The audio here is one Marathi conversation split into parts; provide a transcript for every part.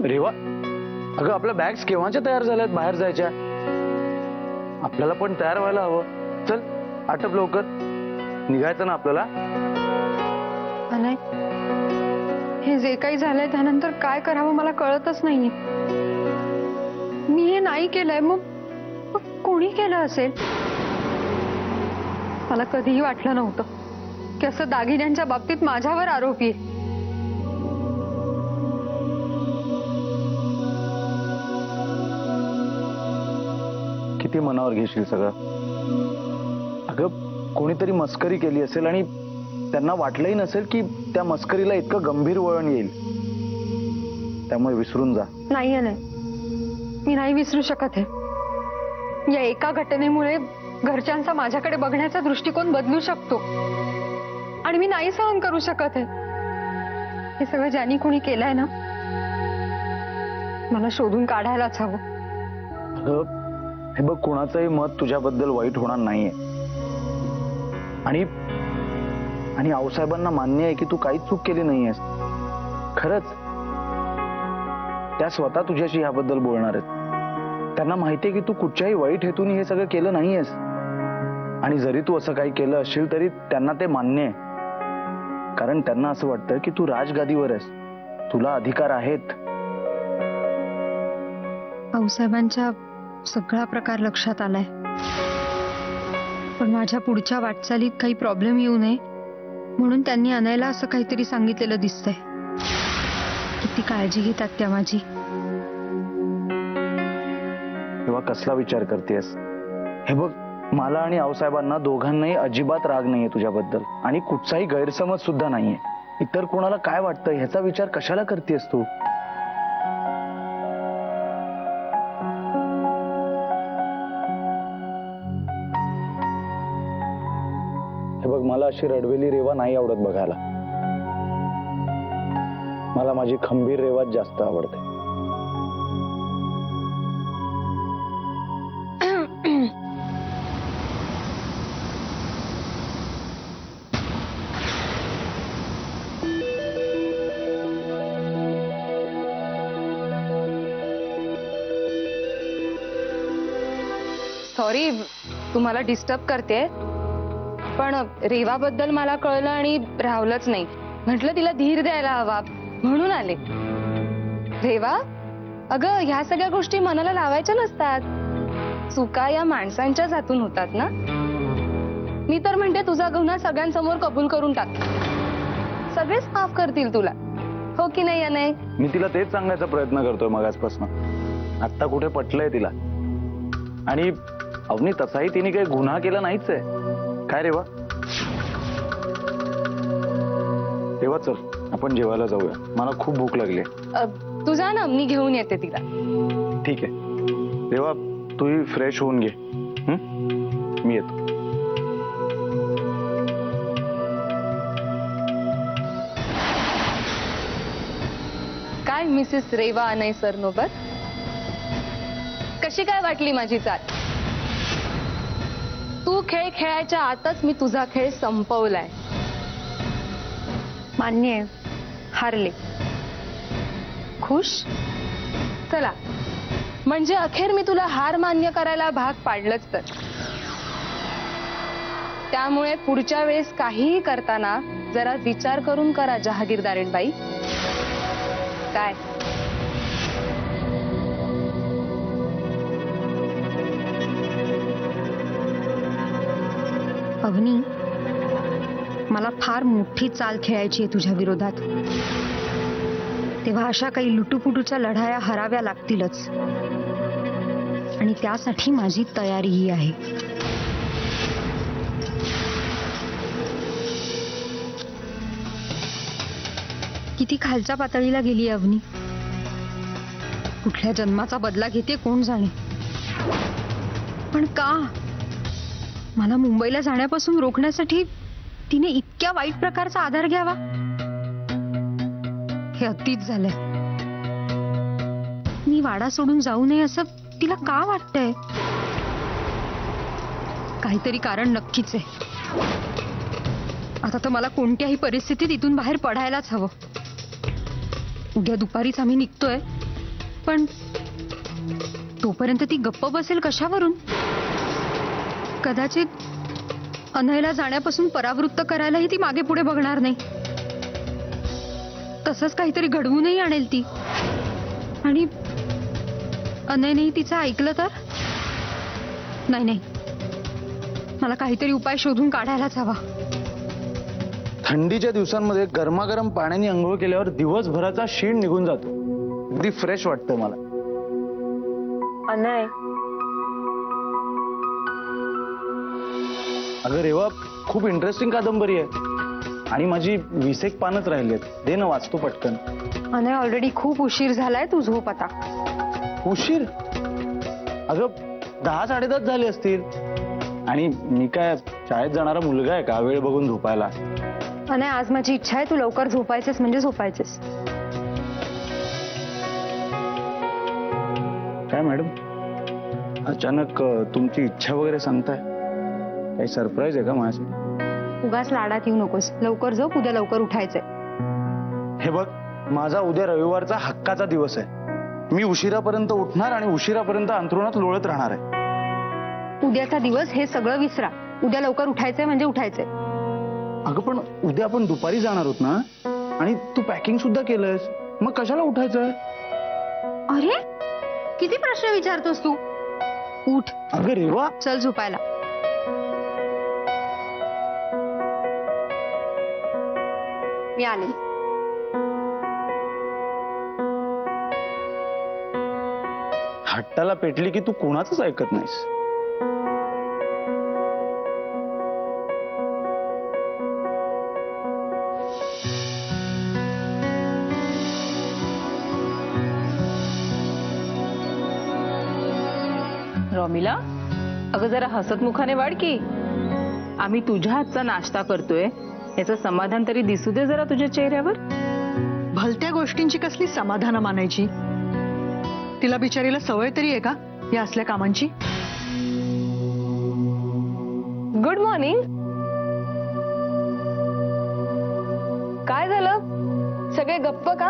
रेवा, अगं आपल्या बॅग्स केव्हाच्या तयार झाल्यात बाहेर जायच्या? आपल्याला पण तयार व्हायला हवं. चल आटप लवकर, निघायचं ना आपल्याला. अनय, हे जे काही झालंय त्यानंतर काय करावं मला कळतच नाहीये. मी हे नाही केलंय, मग कोणी केलं असेल? मला कधीही वाटलं नव्हतं की असं दागिन्यांच्या बाबतीत माझ्यावर आरोप येईल. किती मनावर घेशील सगळं? अगं कोणीतरी मस्करी केली असेल आणि त्यांना वाटलंही नसेल की त्या मस्करीला इतकं गंभीर वळण येईल. त्यामुळे विसरून जा. नाही अनय, मी नाही विसरू शकत आहे. या एका घटनेमुळे घरच्यांचा माझ्याकडे बघण्याचा दृष्टिकोन बदलू शकतो आणि मी नाही सहन करू शकत आहे. हे सगळं ज्यांनी कोणी केलंय ना, मला शोधून काढायलाच हवं. अगं हे बघ, कोणाचंही मत तुझ्याबद्दल वाईट होणार नाहीये. आणि आऊसाहेबांना मान्य आहे की तू काहीच चूक केली नाहीयेस. खरंच त्या स्वतः तुझ्याशी याबद्दल बोलणार आहेत. त्यांना माहितीये की तू कुठच्याही वाईट हेतून हे सगळं केलं नाहीयेस. आणि जरी तू असं काही केलं असेल तरी त्यांना ते मान्य आहे. कारण त्यांना असं वाटतं की तू राजगादीवर आहेस, तुला अधिकार आहेत. आऊसाहेबांच्या सगळा प्रकार लक्षात आलाय, पण माझ्या पुढच्या वाटचालीत काही प्रॉब्लेम येऊ नये म्हणून त्यांनी अनयला असं काहीतरी सांगितलेलं दिसतंय. किती काळजी घेतात त्या माझी. तेव्हा कसला विचार करतेस? हे बघ, मला आणि आऊसाहेबांना दोघांनाही अजिबात राग नाहीये तुझ्याबद्दल आणि कुठचाही गैरसमज सुद्धा नाहीये. इतर कोणाला काय वाटतं ह्याचा विचार कशाला करतेस तू? हे बघ, मला अशी रडवेली रेवा नाही आवडत बघायला. मला माझी खंबीर रेवाच जास्त आवडते. सॉरी तुम्हाला डिस्टर्ब करते, पण रेवाबद्दल मला कळलं आणि राहवलंच नाही. म्हटलं तिला धीर द्यायला हवा म्हणून आले. रेवा, अगं ह्या सगळ्या गोष्टी मनाला लावायच्या नसतात. चुका या माणसांच्याच हातून होतात ना. मी तर म्हणते तुझा गुन्हा सगळ्यांसमोर कबूल करून टाक, सगळेच माफ करतील तुला. हो की नाही अनय? मी तिला तेच सांगण्याचा प्रयत्न करतोय मगाचपासून. आता कुठे पटलंय तिला. आणि अवनी, तसाही तिने काही गुन्हा केला नाहीच आहे. काय रेवा? तेव्हा चल आपण जेवायला जाऊया, मला खूप भूक लागली. तू जा ना, मी घेऊन येते तिला. ठीक आहे तेव्हा तूही फ्रेश होऊन घे. मी येतो. काय मिसेस रेवा अनय सरनोबत, कशी काय वाटली माझी चाल? तू खेळ खेळायच्या आतच मी तुझा खेळ संपवलाय. मान्य आहे, हारले. खुश? चला, म्हणजे अखेर मी तुला हार मान्य करायला भाग पाडलंच तर. त्यामुळे पुढच्या वेळेस काहीही करताना जरा विचार करून करा जहागीरदारीणबाई. काय? अवनी, मला फार मोठी चाल खेळायची आहे तुझ्या विरोधात. तेव्हा अशा काही लुटूपुटूच्या लढाया हराव्या लागतीलच आणि त्यासाठी माझी तयारीही आहे. किती खालच्या पातळीला गेली अवनी. कुठल्या जन्माचा बदला घेते कोण जाणे. पण का? मला मुंबईला जाण्यापासून रोखण्यासाठी तिने इतक्या वाईट प्रकारचा आधार घ्यावा? हे अतीच झालंय. मी वाडा सोडून जाऊ नये असं तिला का वाटतंय? काहीतरी कारण नक्कीच आहे. आता तर मला कोणत्याही परिस्थितीत इथून बाहेर पडायलाच हवं. उद्या दुपारीच आम्ही निघतोय. पण तोपर्यंत ती गप्प बसेल कशावरून? कदाचित अनयला जाण्यापासून परावृत्त करायलाही ती मागे पुढे बघणार नाही. तसंच काहीतरी घडवूनही आणेल ती. आणि अनयनेही तिचं ऐकलं तर? नाही नाही, मला काहीतरी उपाय शोधून काढायलाच हवा. थंडीच्या दिवसांमध्ये गरमागरम पाण्याने अंघोळ केल्यावर दिवसभराचा शीण निघून जातो. अगदी फ्रेश वाटतं मला. अनय, अगं रेवा, खूप इंटरेस्टिंग कादंबरी आहे आणि माझी 20 पानच राहिली आहेत. दे ना, वाचतो पटकन. अनय, ऑलरेडी खूप उशीर झालाय, तू झोप आता. उशीर? अगं 10-10:30 झाले असतील. आणि मी काय शाळेत जाणारा मुलगा आहे का वेळ बघून झोपायला? अनय, आज माझी इच्छा आहे तू लवकर झोपायचेस म्हणजे झोपायचेस. काय मॅडम, अचानक तुमची इच्छा वगैरे सांगताय? काही सरप्राईज आहे का माझ्यासाठी? उगाच लाडात येऊ नकोस. लवकर झोप, उद्या लवकर उठायचंय. हे बघ, माझा उद्या रविवारचा हक्काचा दिवस आहे. मी उशिरापर्यंत उठणार आणि उशिरापर्यंत अंथरुणात लोळत राहणार आहे. उद्याचा दिवस हे सगळं विसरा. उद्या लवकर उठायचंय म्हणजे उठायचंय. अगं पण उद्या आपण दुपारी जाणार आहोत ना, आणि तू पॅकिंग सुद्धा केलंयस, मग कशाला उठायचंय? अरे, किती प्रश्न विचारतोस तू? उठ. अगं रेवा, चल झोपायला. मी आले. हट्टाला पेटली की तू कोणाचंच ऐकत नाहीस. रॉमिला, अगं जरा हसतमुखाने वाढ की. आम्ही तुझ्या हातचा नाश्ता करतोय याचं समाधान तरी दिसू दे जरा तुझ्या चेहऱ्यावर. भलत्या गोष्टींची कसली समाधानं मानायची? तिला बिचारीला सवय तरी आहे का या असल्या कामांची? Good morning. काय झालं? सगळे गप्प का?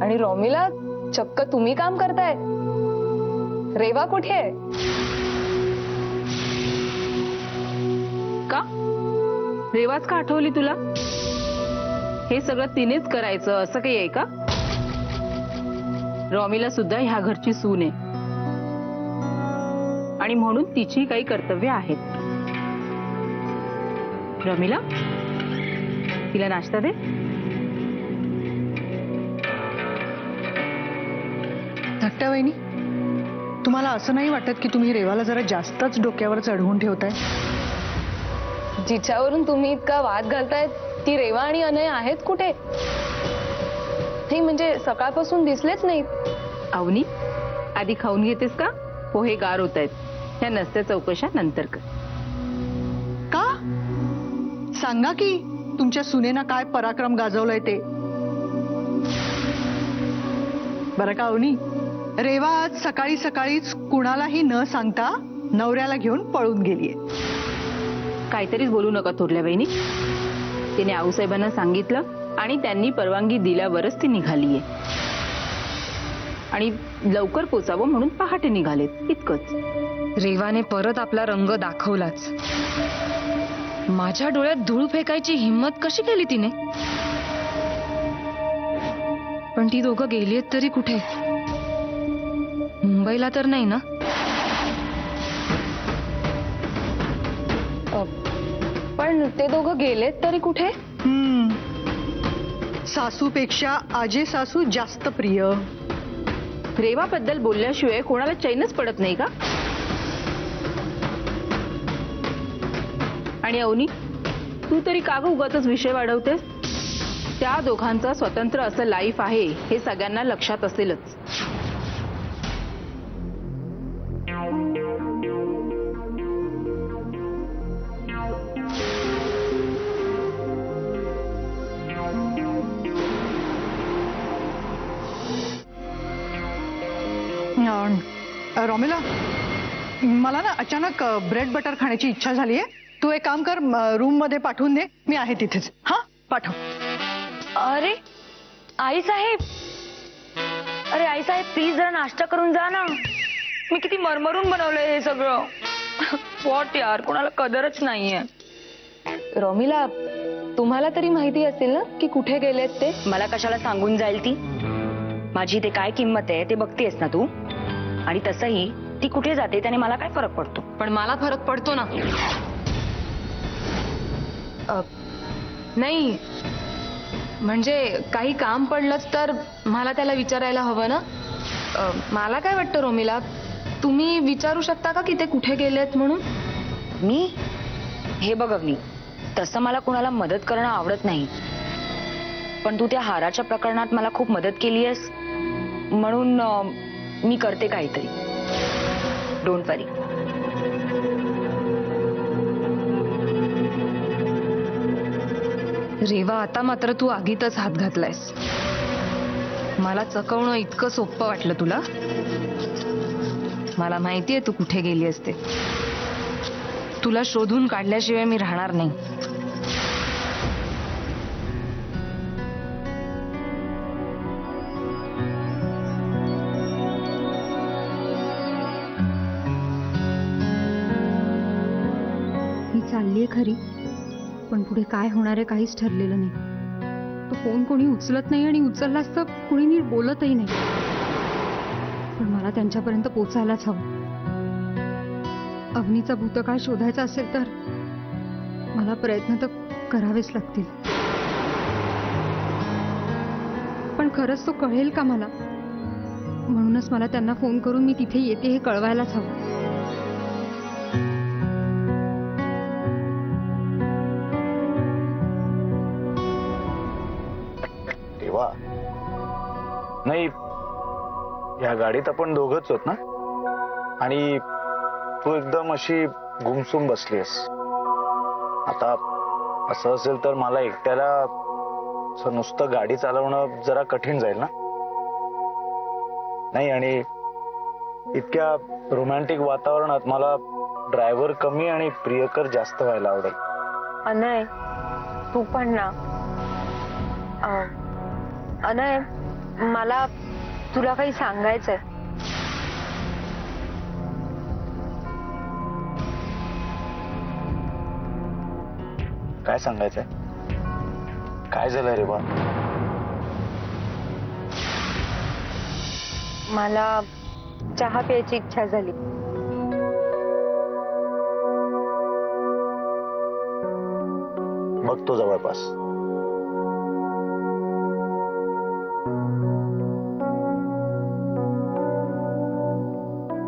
आणि रॉमिला, चक्क तुम्ही काम करताय. रेवा कुठे आहे? का रेवाच का आठवली तुला? हे सगळं तिनेच करायचं असं काही आहे का? रॉमिला सुद्धा ह्या घरची सून आहे आणि म्हणून तिची काही कर्तव्य आहेत. रॉमिला, तिला नाश्ता दे. धाकट्या वहिनी, तुम्हाला असं नाही वाटत की तुम्ही रेवाला जरा जास्तच डोक्यावर चढवून ठेवताय? जिच्यावरून तुम्ही इतका वाद घालताय ती रेवा आणि अनय आहेत कुठे? नाही म्हणजे सकाळपासून दिसलेच नाहीत. अवनी, आधी खाऊन घेतेस का? पोहे गार होत आहेत. ह्या नसत्या चौकशा नंतर कर. का? सांगा की तुमच्या सुनेनं काय पराक्रम गाजवलाय ते. बरं का अवनी, रेवा आज सकाळी सकाळीच कुणालाही न सांगता नवऱ्याला घेऊन पळून गेलीये. काहीतरीच बोलू नका थोरल्या बहिणी. तिने आऊसाहेबांना सांगितलं आणि त्यांनी परवानगी दिल्यावरच ती निघालीये. आणि लवकर पोचावं म्हणून पहाटे निघालेत, इतकंच. रेवाने परत आपला रंग दाखवलाच. माझ्या डोळ्यात धूळ फेकायची हिम्मत कशी केली तिने? पण ती दोघं गेलीत तरी कुठे? मुंबईला तर नाही ना? पण ते दोघं गेलेत तरी कुठे? सासूपेक्षा आजे सासू जास्त प्रिय. रेवाबद्दल बोलल्याशिवाय कोणाला चैनच पडत नाही का? आणि अवनी, तू तरी का ग उगाचच विषय वाढवतेस? त्या दोघांचं स्वतंत्र असं लाईफ आहे हे सगळ्यांना लक्षात असेलच. रॉमिला, मला ना अचानक ब्रेड बटर खाण्याची इच्छा झालीये. तू एक काम कर, रूम मध्ये पाठवून दे, मी आहे तिथेच. हा, पाठव. अरे आई साहेब, अरे आई साहेब प्लीज जरा नाश्ता करून जा ना. मी किती मरमरून बनवलंय हे सगळं. वॉट यार, कोणाला कदरच नाहीये. रोमिला, तुम्हाला तरी माहिती असेल ना की कुठे गेलेत ते? मला कशाला सांगून जाईल ती? माझी ते काय किंमत आहे ते बघतेस ना तू. आणि तसंही ती कुठे जाते त्याने मला काय फरक पडतो? पण मला फरक पडतो ना. नाही म्हणजे काही काम पडलंच तर मला त्याला विचारायला हवं ना. मला काय वाटतं रोमिला, तुम्ही विचारू शकता का की ते कुठे गेलेत म्हणून? मी हे बघ अवनी, तसं मला कोणाला मदत करणं आवडत नाही, पण तू त्या हाराच्या प्रकरणात मला खूप मदत केली आहेस म्हणून मी करते काहीतरी. डोंट वरी. रेवा, आता मात्र तू आगीतच हात घातलायस. मला चकवणं इतकं सोपं वाटलं तुला? मला माहितीये तू कुठे गेली असते. तुला शोधून काढल्याशिवाय मी राहणार नाही. मी चाललीये खरी, पण पुढे काय होणार आहे काहीच ठरलेलं नाही. तो फोन कोणी उचलत नाही आणि उचललाच तर कोणी नीट बोलतही नाही. पण मला त्यांच्यापर्यंत पोचायलाच हवं. अवनीचा भूतकाळ शोधायचा असेल तर मला प्रयत्न तर करावेच लागतील. पण खरंच तो कळेल का मला? म्हणूनच मला त्यांना फोन करून मी तिथे येते हे कळवायलाच हवं. देवा, नाही या गाडीत आपण दोघंच आहोत ना, आणि तू एकदम अशी गुमसुम बसलीस. आता असं असेल तर मला एकट्याला असं नुसतं गाडी चालवणं जरा कठीण जाईल ना. नाही, आणि इतक्या रोमॅन्टिक वातावरणात मला ड्रायव्हर कमी आणि प्रियकर जास्त व्हायला आवडेल. अनय, तू पण ना. अनय, मला तुला काही सांगायचंय. काय सांगायचंय? काय झालं रे बा? मला चहा प्यायची इच्छा झाली. बघतो जवळपास.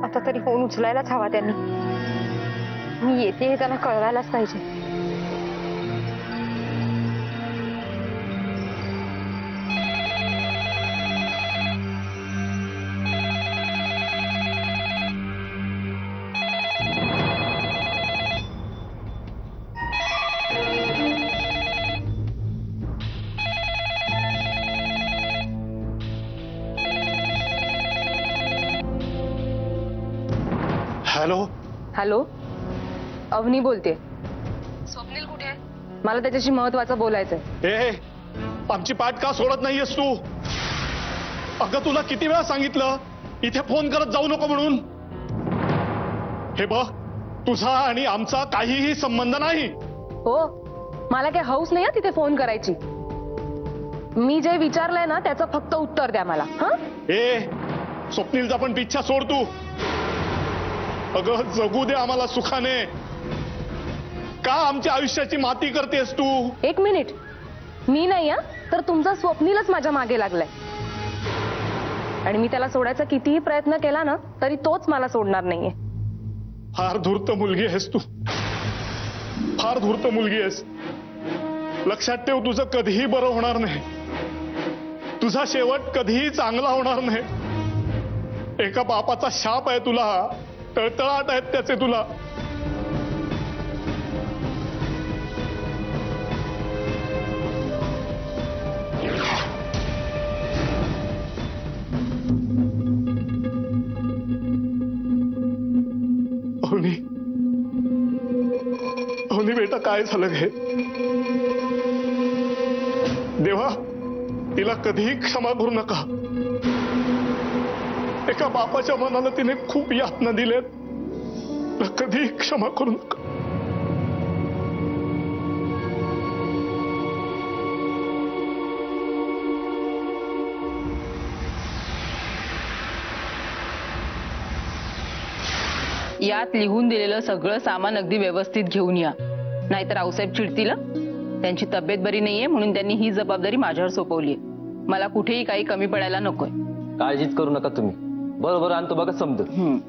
आता तरी फोन उचलायलाच हवा त्यांनी. मी येते हे त्यांना कळवायलाच पाहिजे. हॅलो. हॅलो, अवनी बोलते. स्वप्नील कुठे? मला त्याच्याशी महत्वाचं बोलायचंय. ए, आमची पाठ का सोडत नाहीयेस तू? अगं तुला किती वेळा सांगितलं इथे फोन करत जाऊ नको म्हणून. हे बघ, तुझा आणि आमचा काहीही संबंध नाही. हो, मला काही हौस नाही तिथे फोन करायची. मी जे विचारलंय ना त्याचं फक्त उत्तर द्या मला. हा, ए, स्वप्नीलचा पण पिच्छा सोड तू. अगं जगू दे आम्हाला सुखाने. का आमच्या आयुष्याची माती करतेस तू? एक मिनिट, मी नाही तर तुमचा स्वप्नीलच माझ्या मागे लागलाय. आणि मी त्याला सोडायचा कितीही प्रयत्न केला ना तरी तोच मला सोडणार नाहीये. फार धूर्त मुलगी आहेस तू, फार धूर्त मुलगी आहेस. लक्षात ठेव, तुझं कधीही बरं होणार नाही. तुझा शेवट कधीही चांगला होणार नाही. एका बापाचा शाप आहे तुला, तळतळाट आहेत त्याचे तुला. अवनी, अवनी बेटा, काय झालं हे? देवा, तिला कधीही क्षमा करू नका. एका बापाच्या मनाला तिने खूप यातना दिल्यात. तिला कधीही क्षमा करू नका. यात लिहून दिलेलं सगळं सामान अगदी व्यवस्थित घेऊन या, नाहीतर आऊसाहेब चिडतील हं. त्यांची तब्येत बरी नाहीये म्हणून त्यांनी ही जबाबदारी माझ्यावर सोपवली. मला कुठेही काही कमी पडायला नकोय. काळजीच करू नका तुम्ही. बरोबर आणतो बघा समजून.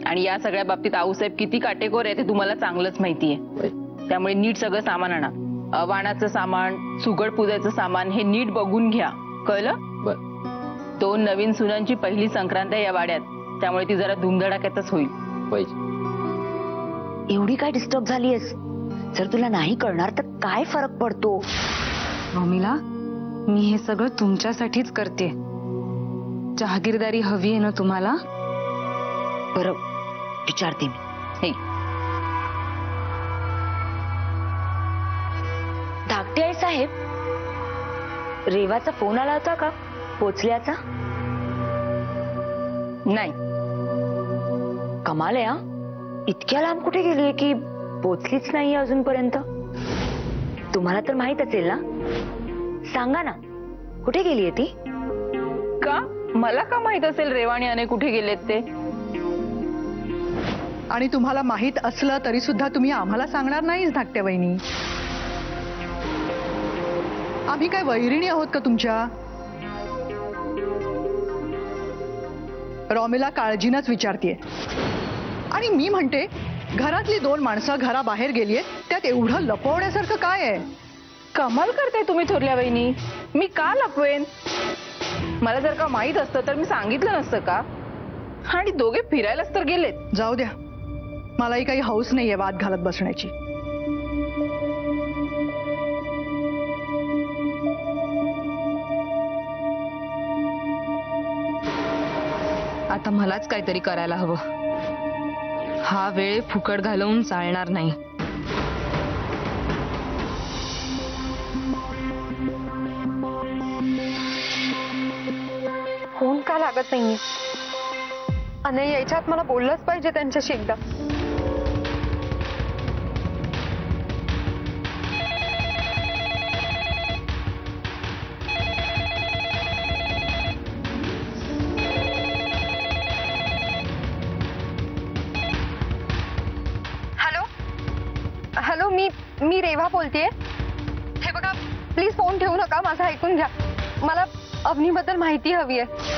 आणि या सगळ्या बाबतीत आऊसाहेब किती काटेकोर आहे ते तुम्हाला चांगलंच माहितीये. त्यामुळे नीट सगळं सामान आणा. वाणाचं सामान, सुगड पूजाचं सामान हे नीट बघून घ्या, कळलं? बर. 2 नवीन सुनांची पहिली संक्रांत आहे या वाड्यात, त्यामुळे ती जरा धुमधडाक्यातच होईल. पाहिजे. एवढी काय डिस्टर्ब झालीयस? जर तुला नाही कळणार तर काय फरक पडतो? रोमिला, मी हे सगळं तुमच्यासाठीच करते. जहागीरदारी हवी आहे ना तुम्हाला? बरं, विचारते मी. हे धाकटे आई साहेब, रेवाचा फोन आला होता का पोचल्याचा? नाही. कमाल आहे हा. इतक्या लांब कुठे गेलीये की पोचलीच नाहीये अजूनपर्यंत? तुम्हाला तर माहित असेल ना, सांगा ना, कुठे गेलीये ती? का? मला का माहित असेल रेवा आणि अने कुठे गेलेत ते? आणि तुम्हाला माहित असलं तरी सुद्धा तुम्ही आम्हाला सांगणार नाहीच धाकट्या वहिनी. आम्ही काय वैरिणी आहोत का तुमच्या? रॉमिला काळजीनच विचारतीये. आणि मी म्हणते, घरातली 2 माणसं घराबाहेर गेलीये, त्यात एवढं लपवण्यासारखं काय आहे? कमाल करताय तुम्ही थोरल्या वहिनी. मी का लपवेन? मला जर का माहित असतं तर मी सांगितलं नसतं का? आणि दोघे फिरायलाच तर गेलेत. जाऊ द्या, मलाही काही हौस नाहीये वाद घालत बसण्याची. आता मलाच काहीतरी करायला हवं. हा वेळ फुकट घालवून चालणार नाही. फोन का लागत नाहीये? अनय यायच्या आत मला बोललंच पाहिजे त्यांच्याशी एकदा. हॅलो हॅलो, मी रेवा बोलतेय. हे बघा, प्लीज फोन ठेवू नका, माझं ऐकून घ्या. मला अवनीबद्दल माहिती हवी आहे.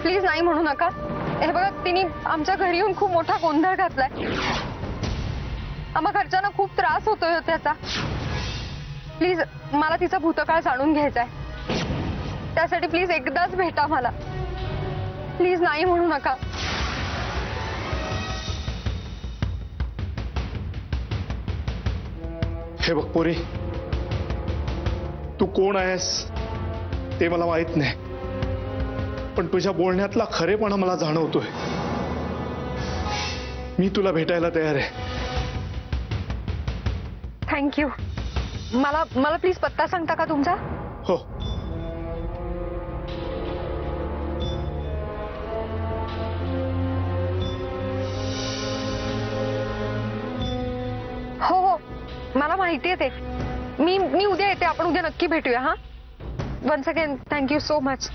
प्लीज नाही म्हणू नका. हे बघा, तिने आमच्या घरी येऊन खूप मोठा गोंधळ घातलाय. आम्हा घरच्यांना खूप त्रास होतोय त्याचा. प्लीज मला तिचा भूतकाळ जाणून घ्यायचा आहे. त्यासाठी प्लीज एकदाच भेटा मला. प्लीज नाही म्हणू नका. हे बघ पोरी, तू कोण आहेस ते मला माहित नाही, पण तुझ्या बोलण्यातला खरेपणा मला जाणवतोय. मी तुला भेटायला तयार आहे. थँक्यू. मला प्लीज पत्ता सांगता का तुमचा? हो. हो हो, मला माहिती आहे ते. मी उद्या येते. आपण उद्या नक्की भेटूया. हा, once again thank you so much.